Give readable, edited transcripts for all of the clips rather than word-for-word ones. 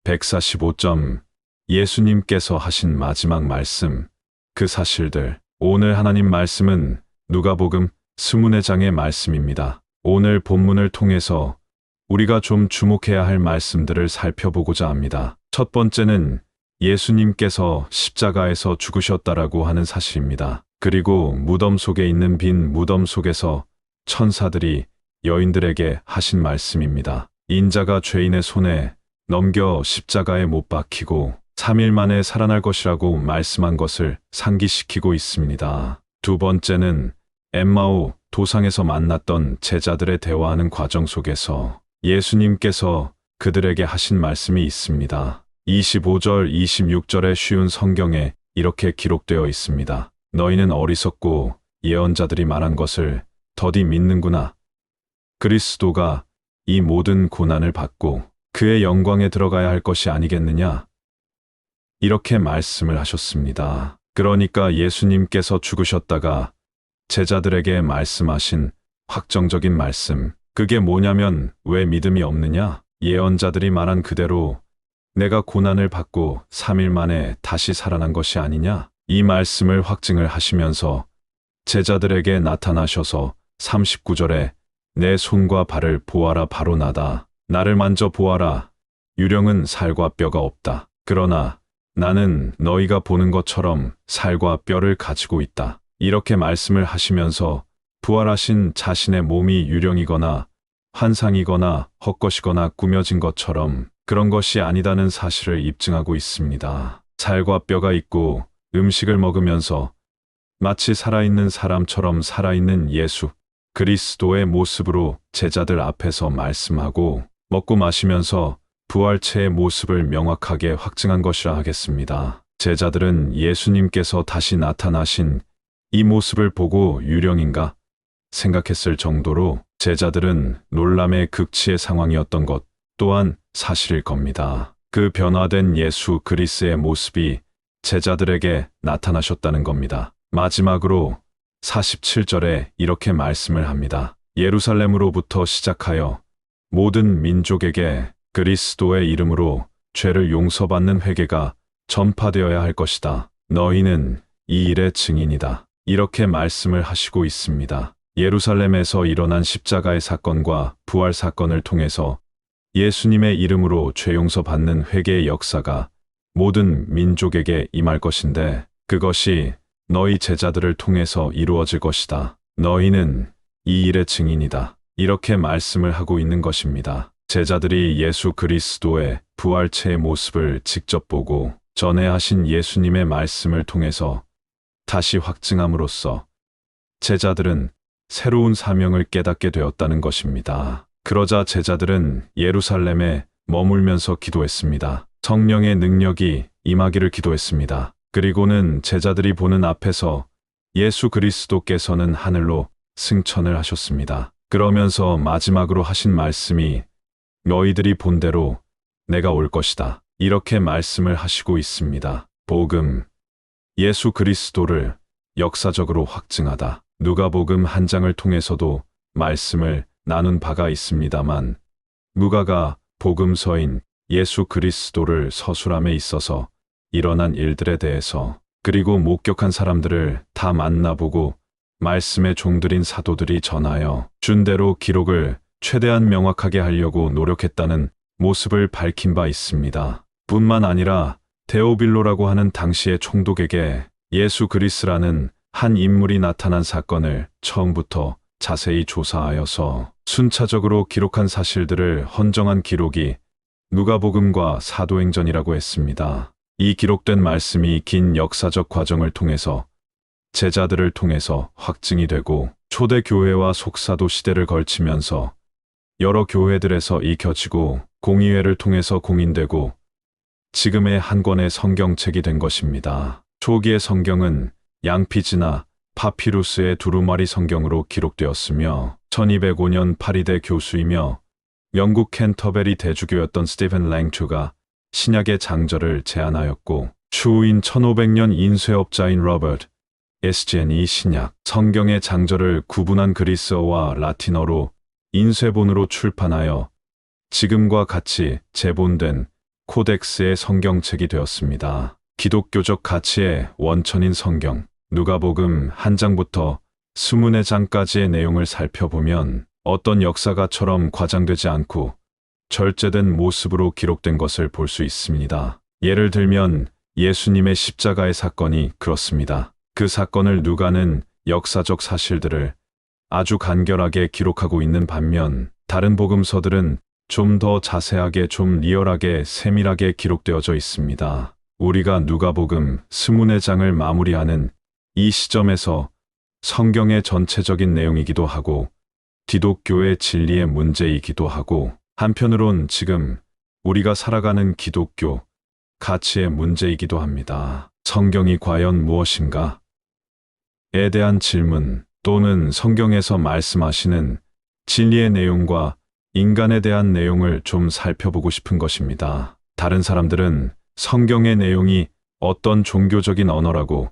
145점. 예수님께서 하신 마지막 말씀, 그 사실들. 오늘 하나님 말씀은 누가복음 24장의 말씀입니다. 오늘 본문을 통해서 우리가 좀 주목해야 할 말씀들을 살펴보고자 합니다. 첫 번째는 예수님께서 십자가에서 죽으셨다라고 하는 사실입니다. 그리고 무덤 속에 있는 빈 무덤 속에서 천사들이 여인들에게 하신 말씀입니다. 인자가 죄인의 손에 넘겨 십자가에 못 박히고 3일 만에 살아날 것이라고 말씀한 것을 상기시키고 있습니다. 두 번째는 엠마오 도상에서 만났던 제자들의 대화하는 과정 속에서 예수님께서 그들에게 하신 말씀이 있습니다. 25절, 26절의 쉬운 성경에 이렇게 기록되어 있습니다. 너희는 어리석고 예언자들이 말한 것을 더디 믿는구나. 그리스도가 이 모든 고난을 받고 그의 영광에 들어가야 할 것이 아니겠느냐? 이렇게 말씀을 하셨습니다. 그러니까 예수님께서 죽으셨다가 제자들에게 말씀하신 확정적인 말씀, 그게 뭐냐면 왜 믿음이 없느냐? 예언자들이 말한 그대로 내가 고난을 받고 3일 만에 다시 살아난 것이 아니냐? 이 말씀을 확증을 하시면서 제자들에게 나타나셔서 39절에 내 손과 발을 보아라, 바로 나다. 나를 만져 보아라. 유령은 살과 뼈가 없다. 그러나 나는 너희가 보는 것처럼 살과 뼈를 가지고 있다. 이렇게 말씀을 하시면서 부활하신 자신의 몸이 유령이거나 환상이거나 헛것이거나 꾸며진 것처럼 그런 것이 아니다는 사실을 입증하고 있습니다. 살과 뼈가 있고 음식을 먹으면서 마치 살아있는 사람처럼 살아있는 예수 그리스도의 모습으로 제자들 앞에서 말씀하고 먹고 마시면서 부활체의 모습을 명확하게 확증한 것이라 하겠습니다. 제자들은 예수님께서 다시 나타나신 이 모습을 보고 유령인가 생각했을 정도로 제자들은 놀람의 극치의 상황이었던 것 또한 사실일 겁니다. 그 변화된 예수 그리스도의 모습이 제자들에게 나타나셨다는 겁니다. 마지막으로 47절에 이렇게 말씀을 합니다. 예루살렘으로부터 시작하여 모든 민족에게 그리스도의 이름으로 죄를 용서받는 회개가 전파되어야 할 것이다. 너희는 이 일의 증인이다. 이렇게 말씀을 하시고 있습니다. 예루살렘에서 일어난 십자가의 사건과 부활 사건을 통해서 예수님의 이름으로 죄 용서받는 회개의 역사가 모든 민족에게 임할 것인데 그것이 너희 제자들을 통해서 이루어질 것이다. 너희는 이 일의 증인이다. 이렇게 말씀을 하고 있는 것입니다. 제자들이 예수 그리스도의 부활체의 모습을 직접 보고 전에 하신 예수님의 말씀을 통해서 다시 확증함으로써 제자들은 새로운 사명을 깨닫게 되었다는 것입니다. 그러자 제자들은 예루살렘에 머물면서 기도했습니다. 성령의 능력이 임하기를 기도했습니다. 그리고는 제자들이 보는 앞에서 예수 그리스도께서는 하늘로 승천을 하셨습니다. 그러면서 마지막으로 하신 말씀이 너희들이 본 대로 내가 올 것이다. 이렇게 말씀을 하시고 있습니다. 복음, 예수 그리스도를 역사적으로 확증하다. 누가복음 한 장을 통해서도 말씀을 나눈 바가 있습니다만 누가가 복음서인 예수 그리스도를 서술함에 있어서 일어난 일들에 대해서 그리고 목격한 사람들을 다 만나보고 말씀의 종들인 사도들이 전하여 준 대로 기록을 최대한 명확하게 하려고 노력했다는 모습을 밝힌 바 있습니다. 뿐만 아니라 데오빌로라고 하는 당시의 총독에게 예수 그리스라는 한 인물이 나타난 사건을 처음부터 자세히 조사하여서 순차적으로 기록한 사실들을 헌정한 기록이 누가복음과 사도행전이라고 했습니다. 이 기록된 말씀이 긴 역사적 과정을 통해서 제자들을 통해서 확증이 되고 초대 교회와 속사도 시대를 걸치면서 여러 교회들에서 익혀지고 공의회를 통해서 공인되고 지금의 한 권의 성경책이 된 것입니다. 초기의 성경은 양피지나 파피루스의 두루마리 성경으로 기록되었으며 1205년 파리대 교수이며 영국 캔터베리 대주교였던 스티븐 랭투가 신약의 장절을 제안하였고 추후인 1500년 인쇄업자인 로버트 에스젠이 신약 성경의 장절을 구분한 그리스어와 라틴어로 인쇄본으로 출판하여 지금과 같이 재본된 코덱스의 성경책이 되었습니다. 기독교적 가치의 원천인 성경, 누가복음 1장부터 스문의 장까지의 내용을 살펴보면 어떤 역사가처럼 과장되지 않고 절제된 모습으로 기록된 것을 볼 수 있습니다. 예를 들면 예수님의 십자가의 사건이 그렇습니다. 그 사건을 누가는 역사적 사실들을 아주 간결하게 기록하고 있는 반면 다른 복음서들은 좀 더 자세하게, 좀 리얼하게, 세밀하게 기록되어져 있습니다. 우리가 누가복음 스문의 장을 마무리하는 이 시점에서 성경의 전체적인 내용이기도 하고 기독교의 진리의 문제이기도 하고 한편으론 지금 우리가 살아가는 기독교 가치의 문제이기도 합니다. 성경이 과연 무엇인가? 에 대한 질문 또는 성경에서 말씀하시는 진리의 내용과 인간에 대한 내용을 좀 살펴보고 싶은 것입니다. 다른 사람들은 성경의 내용이 어떤 종교적인 언어라고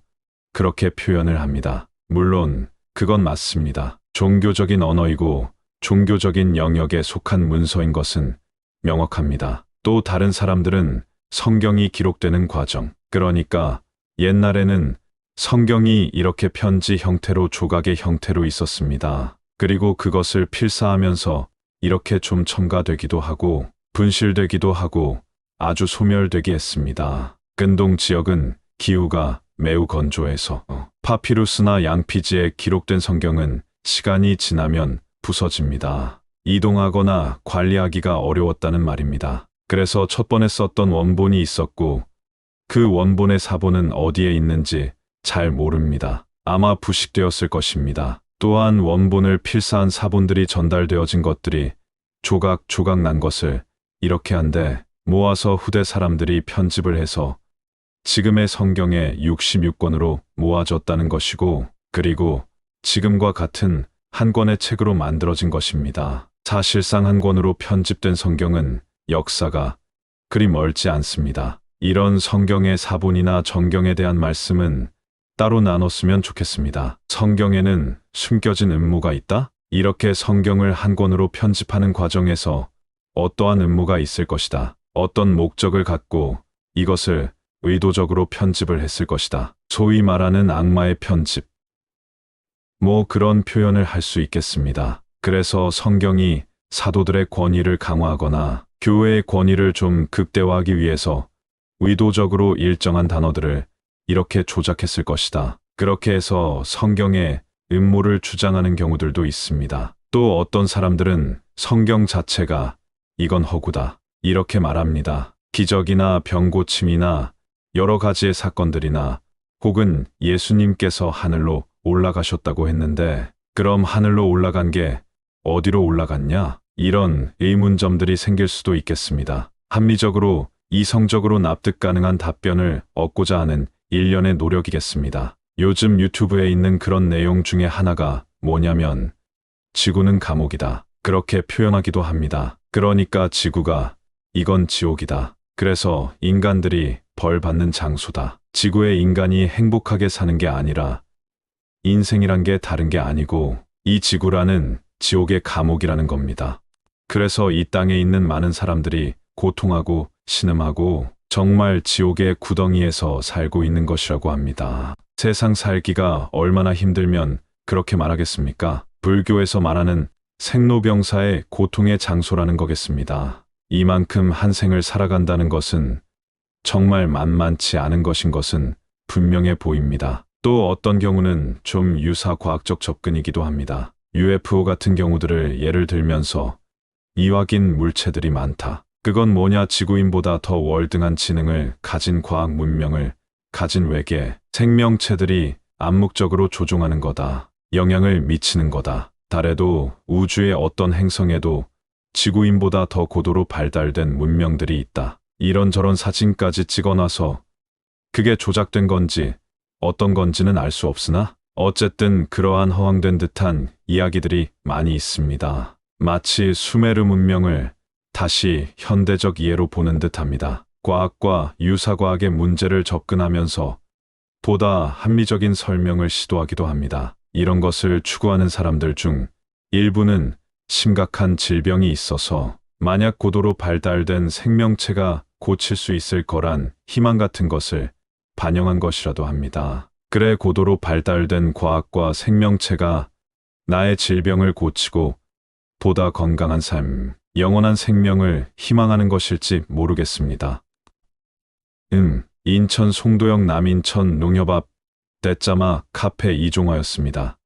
그렇게 표현을 합니다. 물론 그건 맞습니다. 종교적인 언어이고 종교적인 영역에 속한 문서인 것은 명확합니다. 또 다른 사람들은 성경이 기록되는 과정, 그러니까 옛날에는 성경이 이렇게 편지 형태로 조각의 형태로 있었습니다. 그리고 그것을 필사하면서 이렇게 좀 첨가되기도 하고 분실되기도 하고 아주 소멸되게 했습니다. 근동 지역은 기후가 매우 건조해서 파피루스나 양피지에 기록된 성경은 시간이 지나면 부서집니다. 이동하거나 관리하기가 어려웠다는 말입니다. 그래서 첫 번에 썼던 원본이 있었고 그 원본의 사본은 어디에 있는지 잘 모릅니다. 아마 부식되었을 것입니다. 또한 원본을 필사한 사본들이 전달되어진 것들이 조각조각 난 것을 이렇게 한데 모아서 후대 사람들이 편집을 해서 지금의 성경의 66권으로 모아졌다는 것이고 그리고 지금과 같은 한 권의 책으로 만들어진 것입니다. 사실상 한 권으로 편집된 성경은 역사가 그리 멀지 않습니다. 이런 성경의 사본이나 정경에 대한 말씀은 따로 나눴으면 좋겠습니다. 성경에는 숨겨진 음모가 있다? 이렇게 성경을 한 권으로 편집하는 과정에서 어떠한 음모가 있을 것이다. 어떤 목적을 갖고 이것을 의도적으로 편집을 했을 것이다. 소위 말하는 악마의 편집. 뭐 그런 표현을 할 수 있겠습니다. 그래서 성경이 사도들의 권위를 강화하거나 교회의 권위를 좀 극대화하기 위해서 의도적으로 일정한 단어들을 이렇게 조작했을 것이다. 그렇게 해서 성경의 음모를 주장하는 경우들도 있습니다. 또 어떤 사람들은 성경 자체가 이건 허구다. 이렇게 말합니다. 기적이나 병고침이나 여러 가지의 사건들이나 혹은 예수님께서 하늘로 올라가셨다고 했는데 그럼 하늘로 올라간 게 어디로 올라갔냐? 이런 의문점들이 생길 수도 있겠습니다. 합리적으로 이성적으로 납득 가능한 답변을 얻고자 하는 일련의 노력이겠습니다. 요즘 유튜브에 있는 그런 내용 중에 하나가 뭐냐면 지구는 감옥이다. 그렇게 표현하기도 합니다. 그러니까 지구가 이건 지옥이다. 그래서 인간들이 벌 받는 장소다. 지구에 인간이 행복하게 사는 게 아니라 인생이란 게 다른 게 아니고 이 지구라는 지옥의 감옥이라는 겁니다. 그래서 이 땅에 있는 많은 사람들이 고통하고 신음하고 정말 지옥의 구덩이에서 살고 있는 것이라고 합니다. 세상 살기가 얼마나 힘들면 그렇게 말하겠습니까? 불교에서 말하는 생로병사의 고통의 장소라는 거겠습니다. 이만큼 한 생을 살아간다는 것은 정말 만만치 않은 것인 것은 분명해 보입니다. 또 어떤 경우는 좀 유사과학적 접근이기도 합니다. UFO 같은 경우들을 예를 들면서 이확인 물체들이 많다. 그건 뭐냐? 지구인보다 더 월등한 지능을 가진 과학 문명을 가진 외계 생명체들이 암묵적으로 조종하는 거다. 영향을 미치는 거다. 달에도 우주의 어떤 행성에도 지구인보다 더 고도로 발달된 문명들이 있다. 이런저런 사진까지 찍어놔서 그게 조작된 건지 어떤 건지는 알 수 없으나 어쨌든 그러한 허황된 듯한 이야기들이 많이 있습니다. 마치 수메르 문명을 다시 현대적 이해로 보는 듯합니다. 과학과 유사과학의 문제를 접근하면서 보다 합리적인 설명을 시도하기도 합니다. 이런 것을 추구하는 사람들 중 일부는 심각한 질병이 있어서 만약 고도로 발달된 생명체가 고칠 수 있을 거란 희망 같은 것을 반영한 것이라도 합니다. 그래 고도로 발달된 과학과 생명체가 나의 질병을 고치고 보다 건강한 삶, 영원한 생명을 희망하는 것일지 모르겠습니다. 인천 송도역 남인천 농협 앞 떼짜마 카페 이종화였습니다.